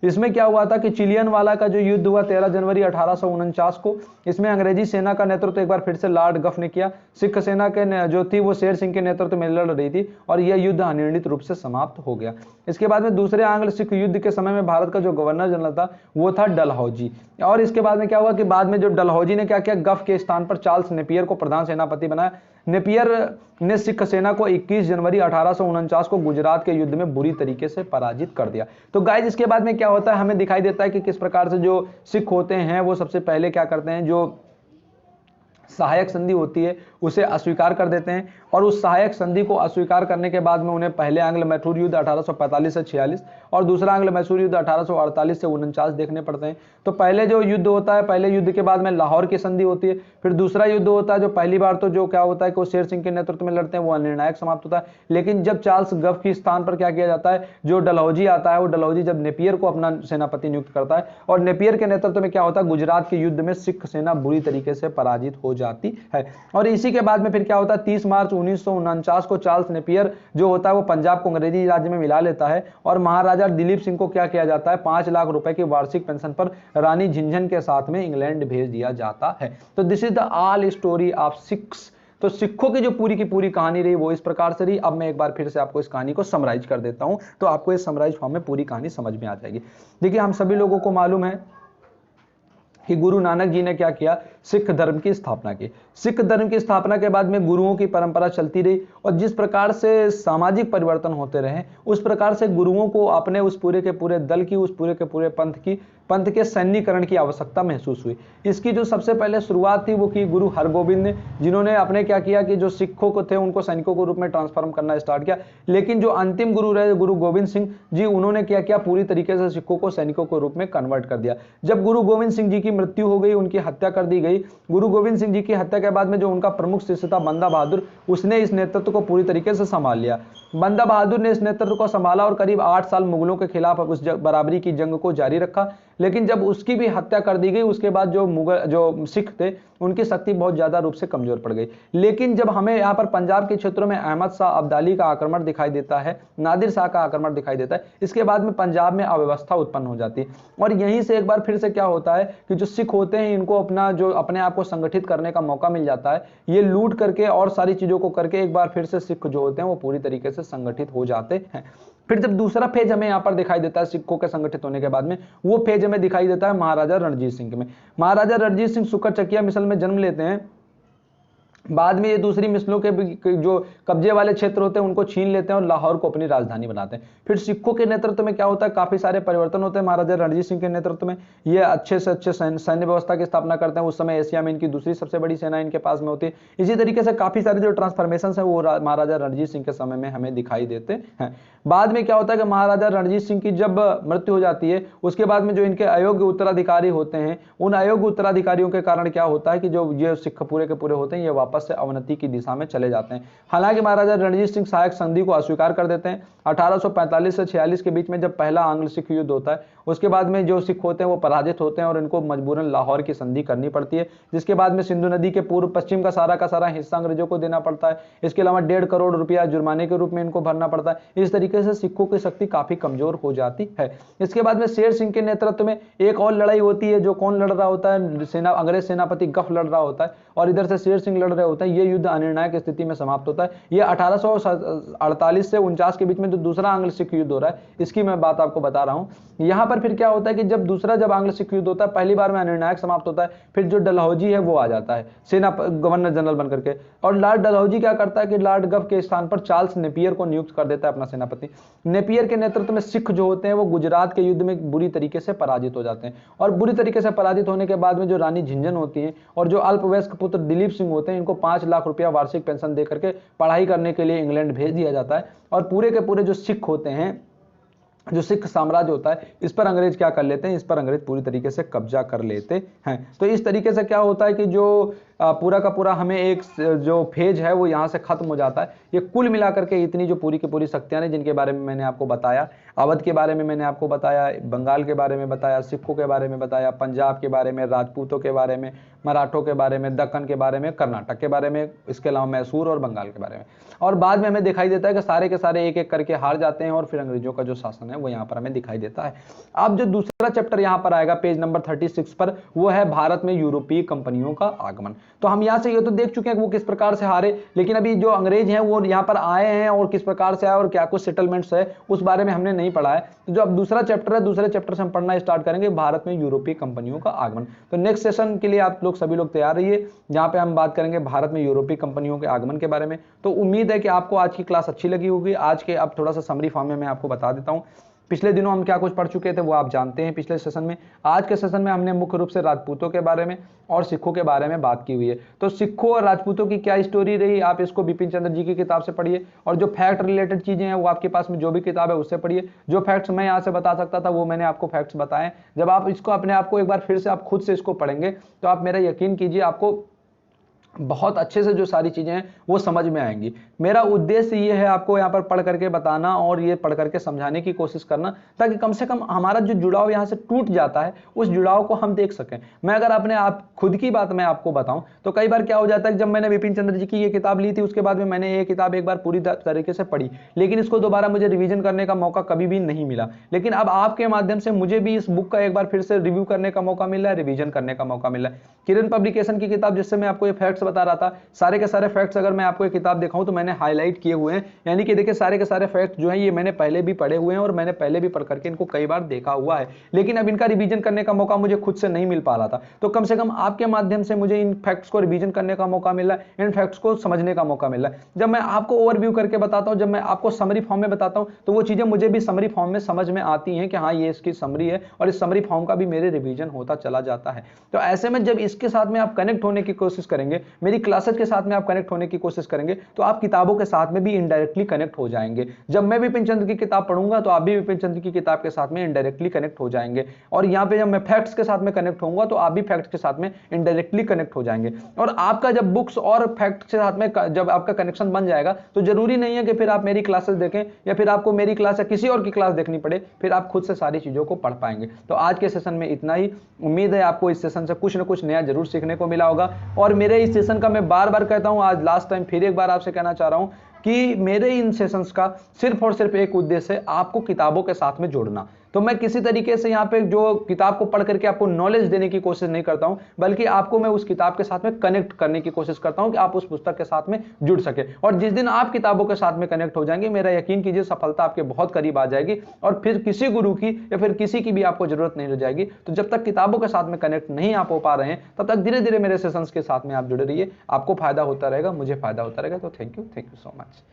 इसमें क्या हुआ था कि चिलियन वाला का जो युद्ध हुआ 13 जनवरी 1849 को। इसमें अंग्रेजी सेना का नेतृत्व एक बार फिर से लॉर्ड गफ ने किया। सिख सेना के जो थी वो शेर सिंह के नेतृत्व में लड़ रही थी और यह युद्ध अनिर्णित रूप से समाप्त हो गया। इसके बाद में दूसरे आंग्ल सिख युद्ध के समय में भारत का जो गवर्नर जनरल था वो था डलहौजी। और इसके बाद में क्या हुआ कि बाद में जो डलहौजी ने क्या किया, गफ के स्थान पर चार्ल्स नेपियर को प्रधान सेनापति बनाया। नेपियर ने सिख सेना को 21 जनवरी 1849 को गुजरात के युद्ध में बुरी तरीके से पराजित कर दिया। तो गाइस इसके बाद में क्या होता है, हमें दिखाई देता है कि किस प्रकार से जो सिख होते हैं वो सबसे पहले क्या करते हैं, जो सहायक संधि होती है उसे अस्वीकार कर देते हैं। और उस सहायक संधि को अस्वीकार करने के बाद में उन्हें पहले आंग्ल मैसूर युद्ध 1845 से 46 और दूसरा आंग्ल मैसूर युद्ध 1848 से 49 देखने पड़ते हैं। तो पहले जो युद्ध होता है, पहले युद्ध के बाद में लाहौर की संधि होती है। फिर दूसरा युद्ध होता है जो पहली बार तो जो क्या होता है कि वो शेर सिंह के नेतृत्व में लड़ते हैं, वो अनिर्णायक समाप्त होता है। लेकिन जब चार्ल्स गफ के स्थान पर क्या किया जाता है, जो डलहौजी आता है, वो डलहौजी जब नेपियर को अपना सेनापति नियुक्त करता है और नेपियर के नेतृत्व में क्या होता है, गुजरात के युद्ध में सिख सेना बुरी तरीके से पराजित हो जाती है। और इसी के बाद में फिर क्या होता है, 30 मार्च 1949 को चार्ल्स नेपियर जो होता है वो पंजाब को अंग्रेजी राज्य में मिला लेता है और महाराजा दिलीप सिंह को क्या किया जाता है, 5 लाख रुपए की वार्षिक पेंशन पर रानी झिंझन के साथ में इंग्लैंड भेज दिया जाता है। तो this is the all story of Sikhs. तो सिखों की जो पूरी की पूरी कहानी रही वो इस प्रकार से रही। अब मैं एक बार फिर से आपको इस कहानी को समराइज कर देता हूं, तो आपको इस समराइज फॉर्म में पूरी कहानी समझ में आ जाएगी। देखिए, हम सभी लोगों को मालूम है कि गुरु नानक जी ने क्या किया, सिख धर्म की स्थापना की। सिख धर्म की स्थापना के बाद में गुरुओं की परंपरा चलती रही और जिस प्रकार से सामाजिक परिवर्तन होते रहे उस प्रकार से गुरुओं को अपने उस पूरे के पूरे दल की, उस पूरे के पूरे पंथ के सैन्यकरण की आवश्यकता महसूस हुई। इसकी जो सबसे पहले शुरुआत थी वो की गुरु हरगोविंद ने, जिन्होंने अपने क्या किया कि जो सिखों को थे उनको सैनिकों के रूप में ट्रांसफॉर्म करना स्टार्ट किया। लेकिन जो अंतिम गुरु रहे गुरु गोविंद सिंह जी, उन्होंने क्या किया, पूरी तरीके से सिखों को सैनिकों के रूप में कन्वर्ट कर दिया। जब गुरु गोविंद सिंह जी की मृत्यु हो गई, उनकी हत्या कर दी गई। गुरु गोविंद सिंह जी की हत्या के बाद में जो उनका प्रमुख शिष्य था बंदा बहादुर, उसने इस नेतृत्व को पूरी तरीके से संभाल लिया। बंदा बहादुर ने इस नेतृत्व को संभाला और करीब 8 साल मुगलों के खिलाफ उस बराबरी की जंग को जारी रखा। लेकिन जब उसकी भी हत्या कर दी गई उसके बाद जो सिख थे उनकी शक्ति बहुत ज्यादा रूप से कमजोर पड़ गई। लेकिन जब हमें यहाँ पर पंजाब के क्षेत्रों में अहमद शाह अब्दाली का आक्रमण दिखाई देता है, नादिर शाह का आक्रमण दिखाई देता है, इसके बाद में पंजाब में अव्यवस्था उत्पन्न हो जाती है। और यहीं से एक बार फिर से क्या होता है कि जो सिख होते हैं इनको अपने आप को संगठित करने का मौका मिल जाता है। ये लूट करके और सारी चीजों को करके एक बार फिर से सिख जो होते हैं वो पूरी तरीके से संगठित हो जाते हैं। फिर जब दूसरा फेज हमें यहाँ पर दिखाई देता है सिखों के संगठित होने के बाद में, वो फेज हमें दिखाई देता है महाराजा रणजीत सिंह में। महाराजा रणजीत सिंह सुकरचकिया मिसल में जन्म लेते हैं। बाद में ये दूसरी मिसलों के जो कब्जे वाले क्षेत्र होते हैं उनको छीन लेते हैं और लाहौर को अपनी राजधानी बनाते हैं। फिर सिखों के नेतृत्व में क्या होता है, काफी सारे परिवर्तन होते हैं। महाराजा रणजीत सिंह के नेतृत्व में ये अच्छे से अच्छे सैन्य व्यवस्था की स्थापना करते हैं। उस समय एशिया में इनकी दूसरी सबसे बड़ी सेना इनके पास में होती है। इसी तरीके से काफी सारे जो ट्रांसफॉर्मेशन है वो महाराजा रणजीत सिंह के समय में हमें दिखाई देते हैं। बाद में क्या होता है कि महाराजा रणजीत सिंह की जब मृत्यु हो जाती है उसके बाद में जो इनके अयोग्य उत्तराधिकारी होते हैं, उन अयोग्य उत्तराधिकारियों के कारण क्या होता है कि जो ये सिख पूरे के पूरे होते हैं ये वापस से अवनति की दिशा में चले जाते हैं। हालांकि महाराजा रणजीत सिंह सहायक संधि को अस्वीकार कर देते हैं। 1845 से 46 के बीच में जब पहला आंग्ल सिख युद्ध होता है उसके बाद में जो सिख होते हैं वो पराजित होते हैं और इनको मजबूरन लाहौर की संधि करनी पड़ती है, जिसके बाद में सिंधु नदी के पूर्व पश्चिम का सारा हिस्सा अंग्रेजों को देना पड़ता है। इसके अलावा 1.5 करोड़ रुपया जुर्माने के रूप में इनको भरना पड़ता है। इस तरीके से सिखों की शक्ति काफी कमजोर हो जाती है। इसके बाद में शेर सिंह के नेतृत्व में एक और लड़ाई होती है। जो कौन लड़ रहा होता है, अंग्रेज सेनापति गफ लड़ रहा होता है और इधर से शेर सिंह लड़ रहे होते हैं। ये युद्ध अनिर्णायक स्थिति में समाप्त होता है। ये 1848 से 49 के बीच में जो दूसरा आंग्ल सिख युद्ध हो रहा है इसकी मैं बात आपको बता रहा हूं। यहां पर फिर क्या होता है कि जब आंग्ल सिख युद्ध होता है पहली बार में अनिर्णायक समाप्त होता है। फिर जो डलहौजी है वो आ जाता है सेना गवर्नर जनरल बनकर के, और लॉर्ड डलहौजी क्या करता है कि लॉर्ड गफ के स्थान पर चार्ल्स नेपियर को नियुक्त कर देता है अपना सेनापति। नेपियर के नेतृत्व में सिख जो होते हैं वो गुजरात के युद्ध में बुरी तरीके से पराजित हो जाते हैं। और बुरी तरीके से पराजित होने के बाद में जो रानी झिंझन होती है और जो अल्पवयस्क पुत्र दिलीप सिंह होते हैं इनको 5 लाख रुपया वार्षिक पेंशन दे करके पढ़ाई करने के लिए इंग्लैंड भेज दिया जाता है। और पूरे के पूरे जो सिख होते हैं, जो सिख साम्राज्य होता है, इस पर अंग्रेज क्या कर लेते हैं, इस पर अंग्रेज पूरी तरीके से कब्जा कर लेते हैं। तो इस तरीके से क्या होता है कि जो पूरा का पूरा हमें एक जो फेज है वो यहाँ से खत्म हो जाता है। ये कुल मिलाकर के इतनी जो पूरी की पूरी शक्तियाँ हैं जिनके बारे में मैंने आपको बताया, अवध के बारे में मैंने आपको बताया, बंगाल के बारे में बताया, सिखों के बारे में बताया, पंजाब के बारे में, राजपूतों के बारे में, मराठों के बारे में, दक्कन के बारे में, कर्नाटक के बारे में, इसके अलावा मैसूर और बंगाल के बारे में। और बाद में हमें दिखाई देता है कि सारे के सारे एक एक करके हार जाते हैं और फिर अंग्रेजों का जो शासन है वो यहाँ पर हमें दिखाई देता है। अब जो दूसरा चैप्टर यहाँ पर आएगा पेज नंबर 36 पर, वो है भारत में यूरोपीय कंपनियों का आगमन। तो हम यहाँ से ये तो देख चुके हैं कि वो किस प्रकार से हारे, लेकिन अभी जो अंग्रेज हैं वो यहाँ पर आए हैं और किस प्रकार से आए और क्या कुछ सेटलमेंट्स है उस बारे में हमने नहीं पढ़ा है। तो जो अब दूसरा चैप्टर है, दूसरे चैप्टर से हम पढ़ना स्टार्ट करेंगे भारत में यूरोपीय कंपनियों का आगमन। तो नेक्स्ट सेशन के लिए आप लोग सभी लोग तैयार रहिए, जहां पे हम बात करेंगे भारत में यूरोपीय कंपनियों के आगमन के बारे में। तो उम्मीद है कि आपको आज की क्लास अच्छी लगी होगी। आज के अब थोड़ा सा समरी फॉर्म में मैं आपको बता देता हूं, पिछले दिनों हम क्या कुछ पढ़ चुके थे वो आप जानते हैं पिछले सेशन में। आज के सेशन में हमने मुख्य रूप से राजपूतों के बारे में और सिखों के बारे में बात की हुई है। तो सिखों और राजपूतों की क्या स्टोरी रही, आप इसको बिपिन चंद्र जी की किताब से पढ़िए, और जो फैक्ट रिलेटेड चीजें हैं वो आपके पास में जो भी किताब है उससे पढ़िए। जो फैक्ट्स मैं यहाँ से बता सकता था वो मैंने आपको फैक्ट्स बताए। जब आप इसको अपने आप को एक बार फिर से आप खुद से इसको पढ़ेंगे तो आप मेरा यकीन कीजिए आपको बहुत अच्छे से जो सारी चीजें हैं वो समझ में आएंगी। मेरा उद्देश्य ये है आपको यहाँ पर पढ़ करके बताना और ये पढ़ करके समझाने की कोशिश करना, ताकि कम से कम हमारा जो जुड़ाव यहाँ से टूट जाता है उस जुड़ाव को हम देख सकें। मैं अगर अपने आप खुद की बात मैं आपको बताऊं तो कई बार क्या हो जाता है, जब मैंने बिपिन चंद्र जी की ये किताब ली थी उसके बाद में मैंने ये किताब एक बार पूरी तरीके से पढ़ी, लेकिन इसको दोबारा मुझे रिवीजन करने का मौका कभी भी नहीं मिला। लेकिन अब आपके माध्यम से मुझे भी इस बुक का एक बार फिर से रिव्यू करने का मौका मिल रहा है, रिवीजन करने का मौका मिल रहा है। किरण पब्लिकेशन की किताब जिससे मैं आपको ये फैक्ट्स बता रहा था, सारे के सारे फैक्ट्स अगर मैं आपको एक किताब दिखाऊं तो मैंने हाईलाइट किए हुए हैं, यानी कि देखिए सारे के सारे फैक्ट्स जो हैं ये मैंने पहले भी पढ़े हुए हैं और मैंने पहले भी पढ़ करके इनको कई बार देखा हुआ है, लेकिन अब इनका रिवीजन करने का मौका मुझे खुद से नहीं मिल पा रहा था। तो कम से कम आपके माध्यम से मुझे इन फैक्ट्स को रिवीजन करने का मौका मिला है, इन फैक्ट्स को समझने का मौका मिला है। जब मैं आपको ओवरव्यू करके बताता हूं, जब मैं आपको समरी फॉर्म में बताता हूं तो वो चीजें मुझे भी समरी फॉर्म में समझ में आती हैं कि हाँ ये इसकी समरी है, और इस समरी फॉर्म का भी मेरे रिवीजन होता चला जाता है। तो ऐसे में जब इसके साथ में आप कनेक्ट होने की कोशिश करेंगे, मेरी क्लासेस के साथ में आप कनेक्ट होने की कोशिश करेंगे, तो आप किताबों के साथ में भी इनडायरेक्टली कनेक्ट हो जाएंगे। जब मैं बिपिन चंद्र की किताब पढ़ूंगा तो आप भी बिपिन चंद्र की किताब के साथ में इनडायरेक्टली कनेक्ट हो जाएंगे, और यहाँ पे जब मैं फैक्ट्स के साथ में कनेक्ट होऊंगा तो आप भी फैक्ट्स के साथ में इनडायरेक्टली कनेक्ट हो जाएंगे। और आपका जब बुक्स और फैक्ट्स के साथ में जब आपका कनेक्शन बन जाएगा तो जरूरी नहीं है कि फिर आप मेरी क्लासेस देखें या फिर आपको मेरी क्लास या किसी और की क्लास देखनी पड़े, फिर आप खुद से सारी चीजों को पढ़ पाएंगे। तो आज के सेशन में इतना ही। उम्मीद है आपको इस सेशन से कुछ ना कुछ नया जरूर सीखने को मिला होगा। और मेरे इस सेशन का मैं बार बार कहता हूं, आज लास्ट टाइम फिर एक बार आपसे कहना चाह रहा हूं कि मेरे इन सेशंस का सिर्फ और सिर्फ एक उद्देश्य है, आपको किताबों के साथ में जोड़ना। तो मैं किसी तरीके से यहाँ पे जो किताब को पढ़ करके आपको नॉलेज देने की कोशिश नहीं करता हूं, बल्कि आपको मैं उस किताब के साथ में कनेक्ट करने की कोशिश करता हूं कि आप उस पुस्तक के साथ में जुड़ सके। और जिस दिन आप किताबों के साथ में कनेक्ट हो जाएंगे, मेरा यकीन कीजिए सफलता आपके बहुत करीब आ जाएगी, और फिर किसी गुरु की या फिर किसी की भी आपको जरूरत नहीं रह जाएगी। तो जब तक किताबों के साथ में कनेक्ट नहीं आप हो पा रहे हैं, तब तक धीरे धीरे मेरे सेशंस के साथ में आप जुड़े रहिए, आपको फायदा होता रहेगा, मुझे फायदा होता रहेगा। तो थैंक यू सो मच।